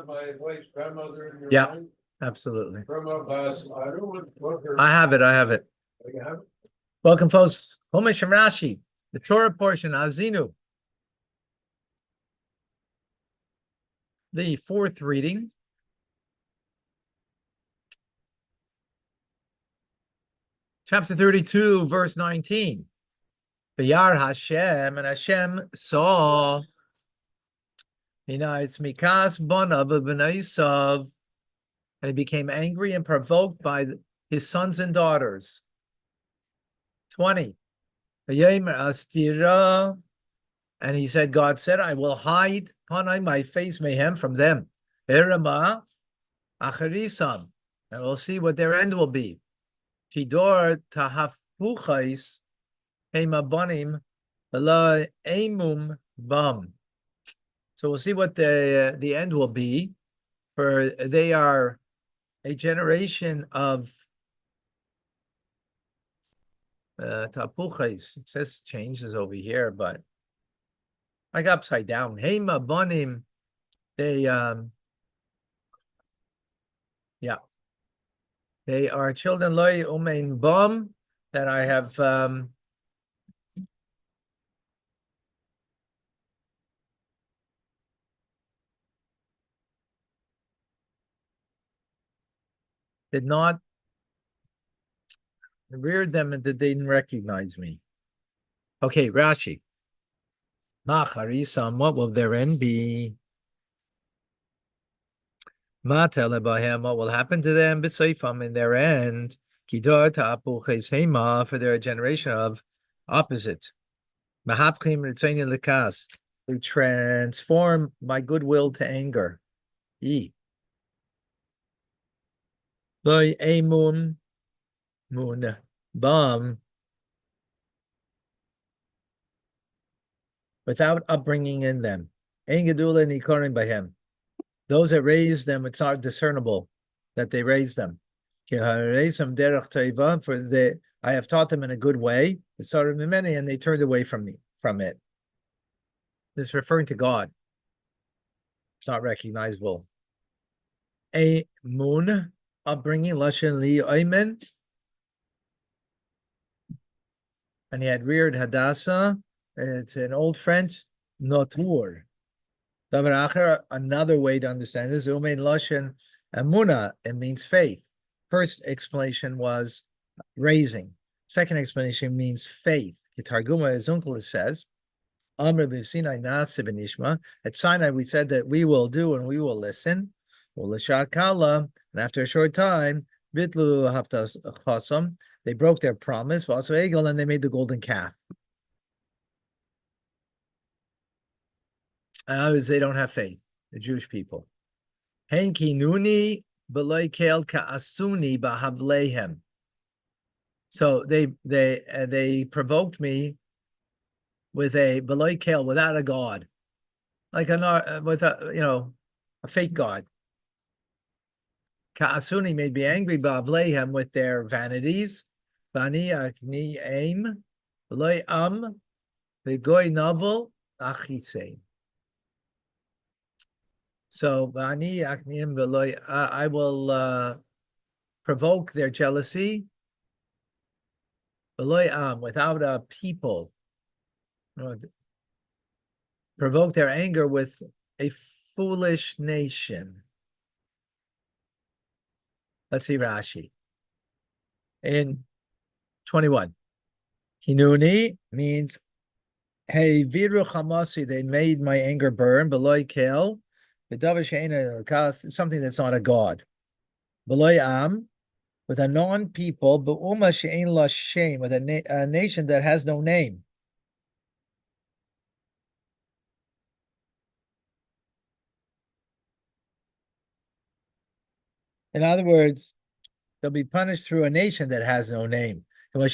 have my wife's grandmother in your Yeah. mind? Absolutely. From our past, I don't want her. I have it. You have it? Welcome, folks. Homesh and Rashi, the Torah portion, Azinu. The fourth reading. Chapter 32, verse 19. V'yar Hashem, and Hashem saw, it's Mikas Bonav B'nai Yissav, and he became angry and provoked by his sons and daughters. 20. V'yomer Astira, and he said, God said, I will hide my face mehem from them. Erema Acharisam, and we'll see what their end will be. Tidor Tahafpuchais Hemabonim Bala Emum Bum. So we'll see what the end will be, for they are a generation of Tapuchais. It says changes over here, but like upside down. Hemabonim, they they are children loy umein bum that I have did not reared them and they didn't recognize me. Okay, Rashi. Macharisam, what will their end be? Matelebahem, what will happen to them? B'seifam, in their end. Kidor ta'apuches hema, for their generation of opposite. Mahapchim ritzeni likas, who transform my goodwill to anger. Loy emun mun bum, without upbringing in them. Ein gedula nikorim b'hem. Those that raised them, it's not discernible that they raised them. For I have taught them in a good way, and they turned away from it. This is referring to God. It's not recognizable. A moon upbringing, lashon li oimen, and he had reared Hadassah. It's an old French, notur. Another way to understand this, umein lashon amuna, it means faith. First explanation was raising. Second explanation means faith. Targuma, his uncle says, at Sinai we said that we will do and we will listen. And after a short time, they broke their promise, and they made the golden calf. In other words, they don't have faith, the Jewish people. So they provoked me with a beloy kel, without a god, like with a fake god. Ka'asuni made me angry ba'avleihem, with their vanities. Bani akni aim beloy begoy novel achisei. So bani aknim beloy, I will provoke their jealousy. Beloy without a people. Provoke their anger with a foolish nation. Let's see Rashi. In 21. Hinuni means, hey, viru chamasi, they made my anger burn. Beloy kel, something that's not a god. Beloy am, with a non-people, be'uma she'ein la shem, with a nation that has no name. In other words, they'll be punished through a nation that has no name. Behold,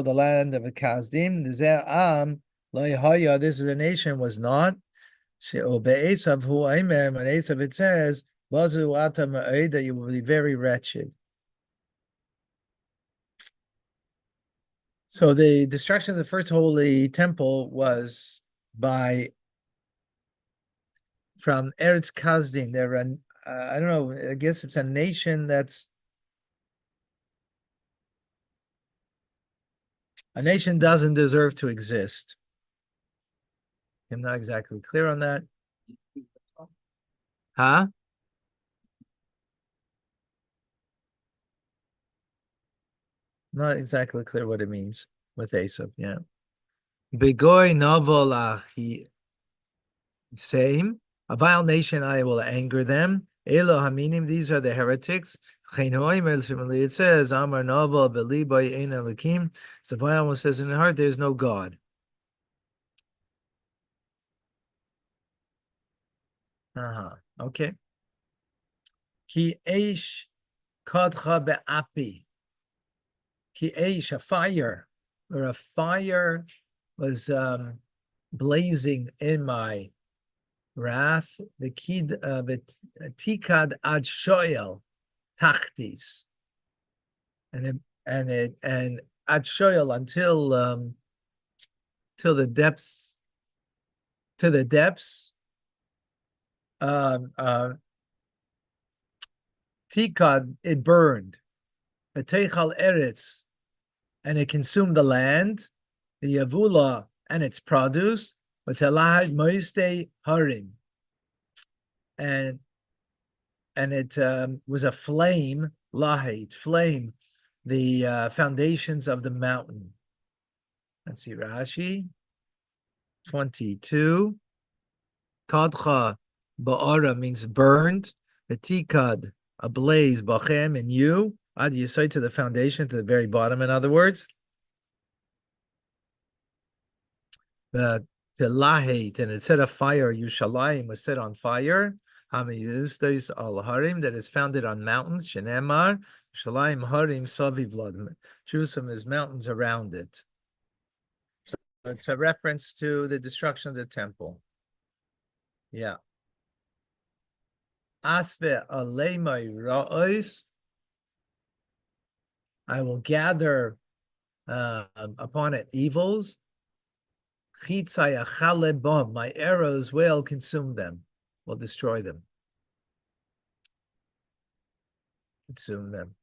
the land of the Kazdim. This is a nation was not. When Esav it says, that you will be very wretched. So the destruction of the first holy temple was by from Eretz Kasdim. They're I don't know, I guess it's a nation doesn't deserve to exist. I'm not exactly clear on that. Huh? Not exactly clear what it means with Aesop, yeah. Begoy novel same. A vile nation I will anger them. Elo haminim, these are the heretics. It says, Amar novel beliboy ein elikim. So vile one says in the heart, there's no God. Okay. Ki eish kadcha be'api. Ki eish, a fire, or a fire was blazing in my wrath. The kid tikad ad shoyel tachtis, and ad shoyel until till the depths, to the depths. Tikad, it burned. The teichal eretz, and it consumed the land. The yavula and its produce. But telahad moiste harim, and it was a flame, lahit, flame, the foundations of the mountain. Let's see, Rashi 22. Kadcha ba'ara means burned. The tikad, a blaze, bachem, and you. Ad yisai, to the foundation, to the very bottom, in other words. The lahate, and it set a fire, Yushalayim was set on fire. Hamayustais al harim, that is founded on mountains. Shenemar, Yushalayim harim saviv lad. Jerusalem is mountains around it. So it's a reference to the destruction of the temple. Yeah. Asve alemai ra'os, I will gather upon it evils. Chitzai achalebom, my arrows will consume them, will destroy them. Consume them.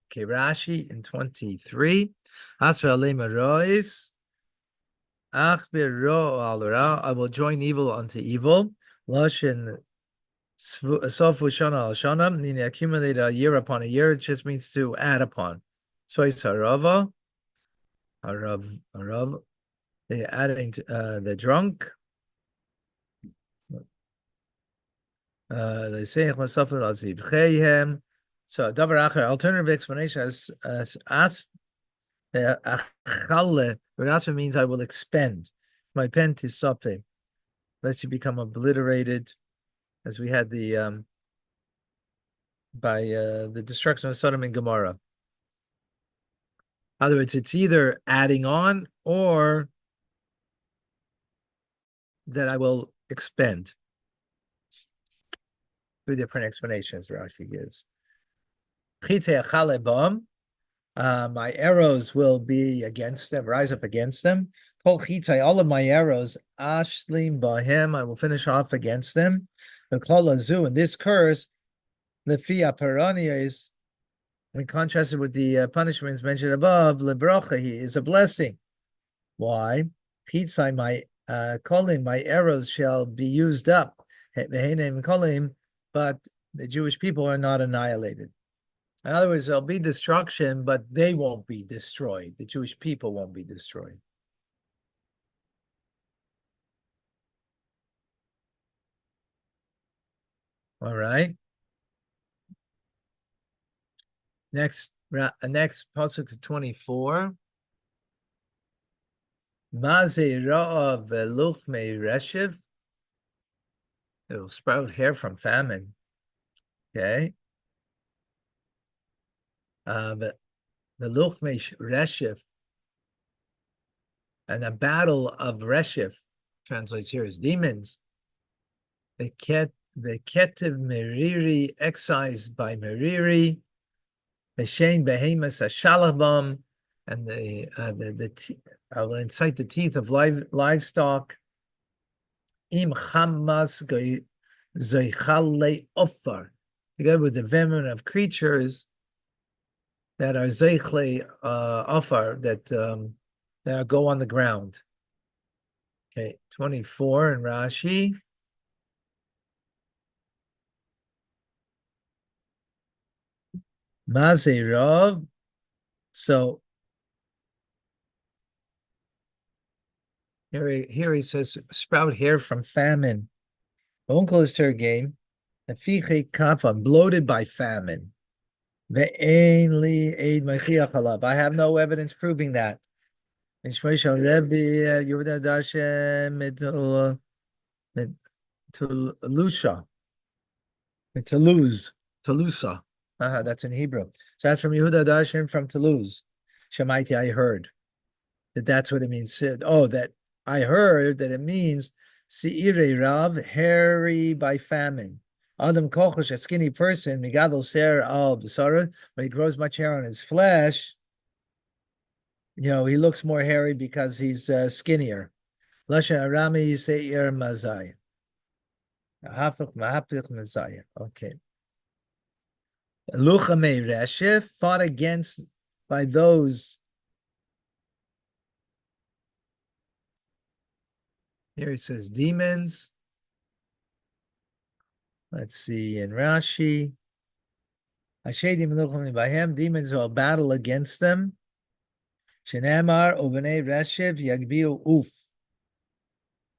Okay, Rashi in 23. Asve alemai ra'os, ach biro al ra, I will join evil unto evil. Lashon Sofu Shana al Shana, meaning accumulate a year upon a year. It just means to add upon. So it's harava, harav. They adding to, the drunk. They say so davar acher, alternative explanation as achale. Rasha means I will expend my pen to sope. Let you become obliterated, as we had the by the destruction of Sodom and Gomorrah. In other words, it's either adding on or that I will expend. Two different explanations Rashi gives. My arrows will be against them, rise up against them. All of my arrows, ashlim bahem, I will finish off against them. The kol in this curse, the fia parania is, when contrasted with the punishments mentioned above, lebrocha, he is a blessing. Why? Chitzai, my kolim, my arrows shall be used up. Vehenem kolim, but the Jewish people are not annihilated. In other words, there'll be destruction, but they won't be destroyed. The Jewish people won't be destroyed. All right. Next pasuk 24. Maze ra'av veluchmei reshiv. It will sprout hair from famine. Okay. But the luchmei reshiv, and the battle of reshiv translates here as demons. The ketiv meriri, excised by meriri. The shein behemoth ashalabam, and I will incite the teeth of livestock. Im chamas Zeichale Ofar, together with the venom of creatures that are Zeichle Ofar, that go on the ground. Okay, 24 in Rashi. Mazerav. So here he says, sprout hair from famine. Uncle is her game. The fiche kafa, bloated by famine. The ainly aid machiach. I have no evidence proving that. In Shmei Rebbe Yehuda Dashem Toulusha, Toulouse, Toulousa. That's in Hebrew. So that's from Yehuda Darshan from Toulouse. Shemaiti, I heard that's what it means. Oh, that I heard that it means Seire Rav, hairy by famine. Adam Kochosh, a skinny person, Migadol Ser al Besara, when he grows much hair on his flesh, he looks more hairy because he's skinnier. Lashon Arami Seir Mazai. Okay. Luchame Reshef fought against by those. Here it says demons. Let's see in Rashi. Demons will battle against them. Shenamar Ubenei Reshiv Yagbiu Uf.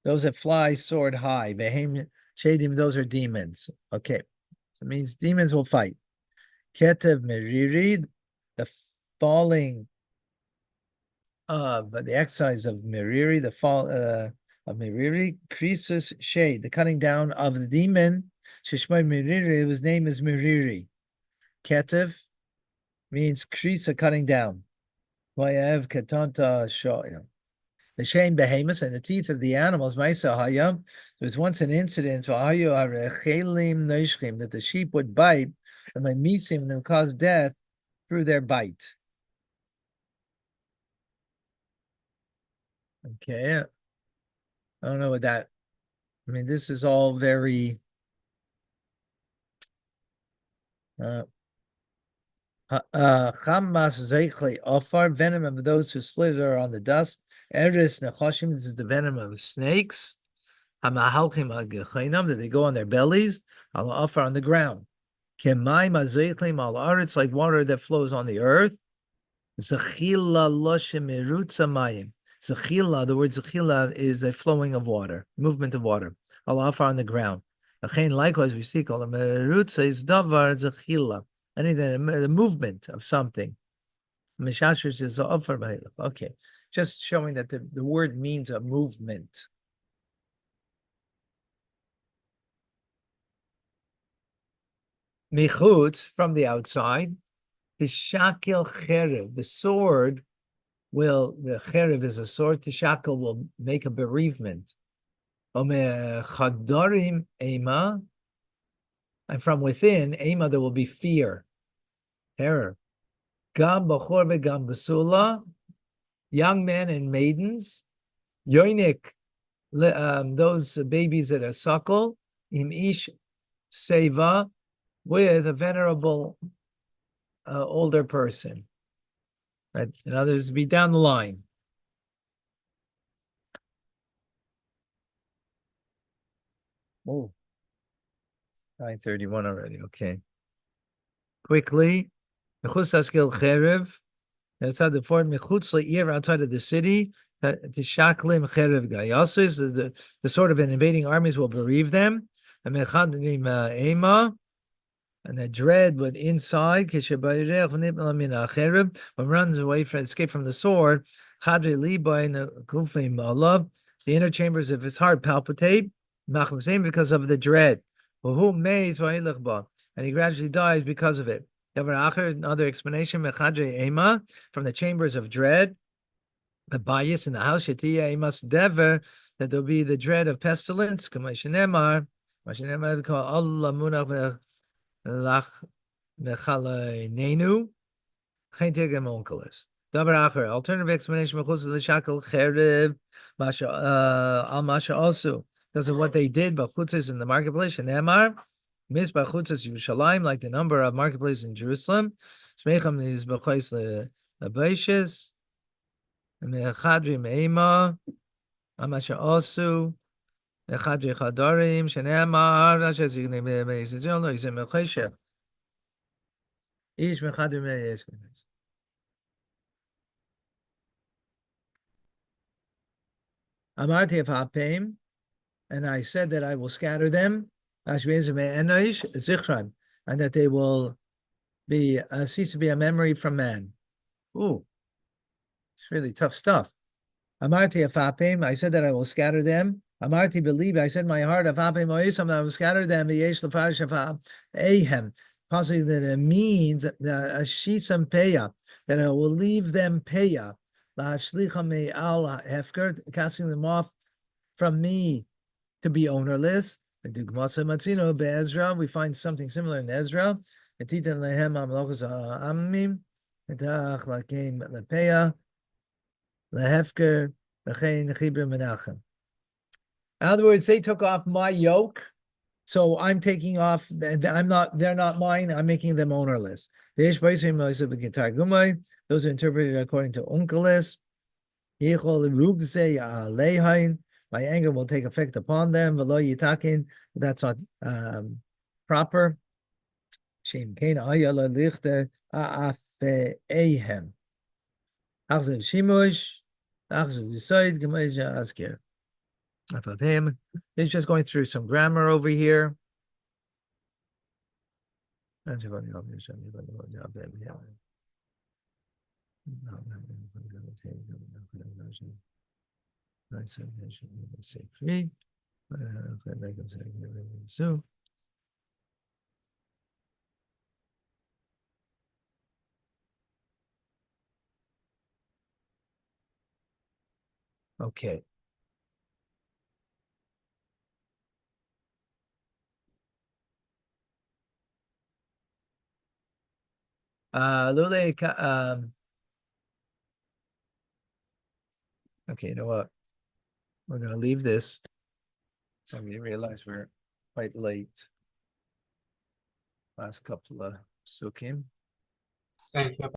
Those that fly soared high. Behem Shadim, those are demons. Okay. So it means demons will fight. Ketev Meriri, the falling of the exercise of Meriri, the fall of Meriri, Krisus shade, the cutting down of the demon. Shishmai Meriri, whose name is Meriri. Ketev means krisa, cutting down. Vayev ketanta shoyim. The shame behemoths and the teeth of the animals. Maisa hayam. There was once an incident that the sheep would bite, and my misim and cause death through their bite. Okay, I don't know what that. I mean, this is all very. Chamas zeichli ofar, venom of those who slither on the dust. Eris nechoshim, this is the venom of snakes. Hamahalchim agechinam, that they go on their bellies. Al ofar, on the ground. Kemaim azeichlim al aretz, like water that flows on the earth. Zechila loshim irutza mayim. Zechila, the word zechila is a flowing of water, movement of water. Al ofar, on the ground. Achein, likewise, we see called the merutza is davar zechila. Anything, the movement of something. Mishashrish is offer. Okay, just showing that the word means a movement. Michutz, from the outside, the shakel cherev, the sword the cherev is a sword, the shakel will make a bereavement. Chadarim ema, and from within, ema, there will be fear, terror. Gam b'chor v'gam b'sula, young men and maidens. Yoinik, those babies that are suckle. Im ish seva, with a venerable older person. Right? And others be down the line. Oh, 9:31 already. Okay. Quickly. Outside the fort, outside of the city, the shaklim cherev gayasis, the sort of an invading armies will bereave them. And the dread would inside, when runs away from escape from the sword, the inner chambers of his heart palpitate, because of the dread. And he gradually dies because of it. Another explanation, from the chambers of dread, the bias in the house, that there'll be the dread of pestilence. Allah alternative explanation, also because of what they did, but chutzes in the marketplace, and Emar, Mizbach chutzes Yerushalayim, like the number of marketplaces in Jerusalem. Smecham is b'chois lebeishes, mechadri meima, amasha osu, mechadri chadarim, shenemar, asher zigni meizizyon, lo yizem mecheshe. Ish mechadri meizizyon. Amarti of Hapim, and I said that I will scatter them, and that they will be cease to be a memory from man. Ooh, it's really tough stuff. Amarti of Hapim, I said that I will scatter them. Amarti believe, I said in my heart of Hapim Oisam, I will scatter them. Yesh lefarish of Ahem, possibly that it means that Ashisam Peya, that I will leave them Peya. La shlicha me al hefker, casting them off from me to be ownerless. We find something similar in Ezra. In other words, they took off my yoke, so I'm taking off. I'm not. They're not mine. I'm making them ownerless. Those are interpreted according to Onkelos. My anger will take effect upon them. That's not proper. He's just going through some grammar over here. Okay. Okay, you know what? We're gonna leave this. So we realize we're quite late. Last couple of sukkim. Thank you.